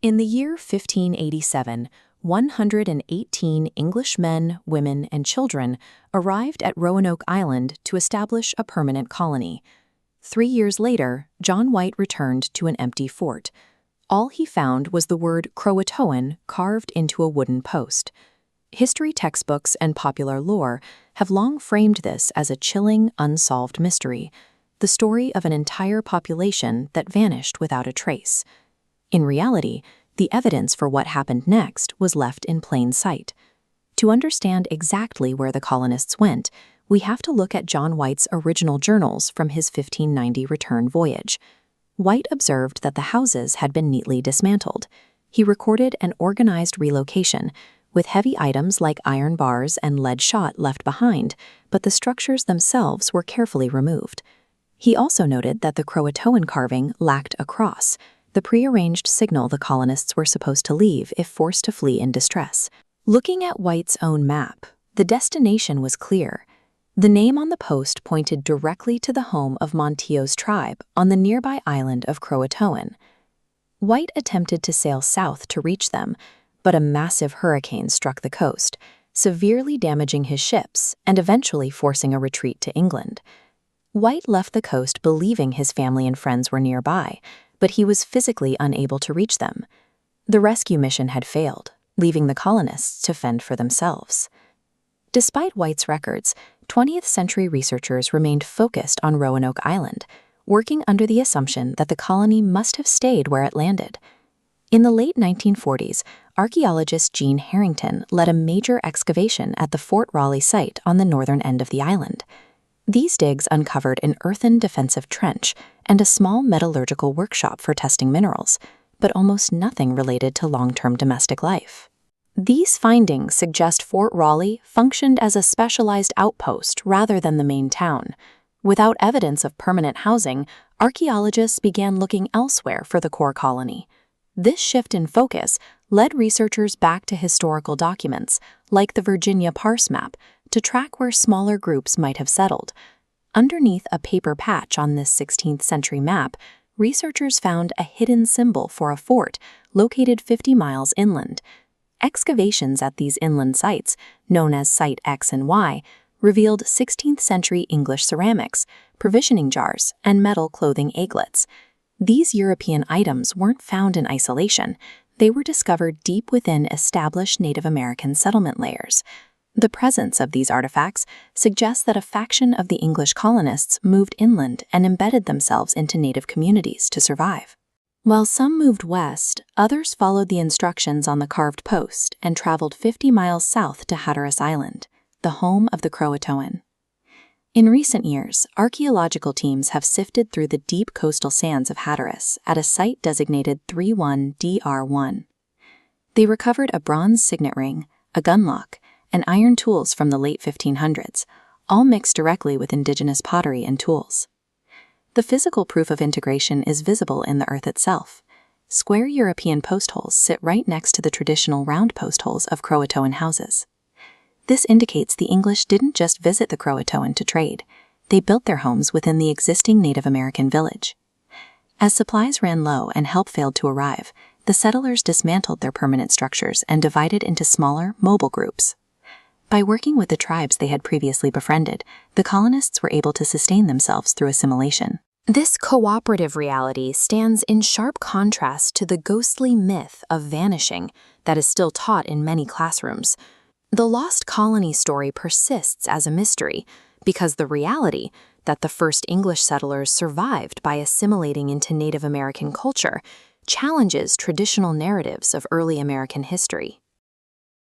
In the year 1587, 118 English men, women, and children arrived at Roanoke Island to establish a permanent colony. 3 years later, John White returned to an empty fort. All he found was the word Croatoan carved into a wooden post. History textbooks and popular lore have long framed this as a chilling, unsolved mystery, the story of an entire population that vanished without a trace. In reality, the evidence for what happened next was left in plain sight. To understand exactly where the colonists went, we have to look at John White's original journals from his 1590 return voyage. White observed that the houses had been neatly dismantled. He recorded an organized relocation, with heavy items like iron bars and lead shot left behind, but the structures themselves were carefully removed. He also noted that the Croatoan carving lacked a cross, the prearranged signal the colonists were supposed to leave if forced to flee in distress. Looking at White's own map, the destination was clear. The name on the post pointed directly to the home of Monteo's tribe on the nearby island of Croatoan. White attempted to sail south to reach them, but a massive hurricane struck the coast, severely damaging his ships and eventually forcing a retreat to England. White left the coast believing his family and friends were nearby, but he was physically unable to reach them. The rescue mission had failed, leaving the colonists to fend for themselves. Despite White's records, 20th century researchers remained focused on Roanoke Island, working under the assumption that the colony must have stayed where it landed. In the late 1940s, archaeologist Gene Harrington led a major excavation at the Fort Raleigh site on the northern end of the island. These digs uncovered an earthen defensive trench and a small metallurgical workshop for testing minerals, but almost nothing related to long-term domestic life. These findings suggest Fort Raleigh functioned as a specialized outpost rather than the main town. Without evidence of permanent housing, archaeologists began looking elsewhere for the core colony. This shift in focus led researchers back to historical documents, like the Virginia Parse map, to track where smaller groups might have settled. Underneath a paper patch on this 16th century map, researchers found a hidden symbol for a fort located 50 miles inland. Excavations at these inland sites, known as Site X and Y, revealed 16th century English ceramics, provisioning jars, and metal clothing aglets. These European items weren't found in isolation. They were discovered deep within established Native American settlement layers. The presence of these artifacts suggests that a faction of the English colonists moved inland and embedded themselves into native communities to survive. While some moved west, others followed the instructions on the carved post and traveled 50 miles south to Hatteras Island, the home of the Croatoan. In recent years, archaeological teams have sifted through the deep coastal sands of Hatteras at a site designated 31DR1. They recovered a bronze signet ring, a gun lock, and iron tools from the late 1500s, all mixed directly with indigenous pottery and tools. The physical proof of integration is visible in the earth itself. Square European post holes sit right next to the traditional round post holes of Croatoan houses. This indicates the English didn't just visit the Croatoan to trade. They built their homes within the existing Native American village. As supplies ran low and help failed to arrive, the settlers dismantled their permanent structures and divided into smaller, mobile groups. By working with the tribes they had previously befriended, the colonists were able to sustain themselves through assimilation. This cooperative reality stands in sharp contrast to the ghostly myth of vanishing that is still taught in many classrooms. The lost colony story persists as a mystery because the reality that the first English settlers survived by assimilating into Native American culture challenges traditional narratives of early American history.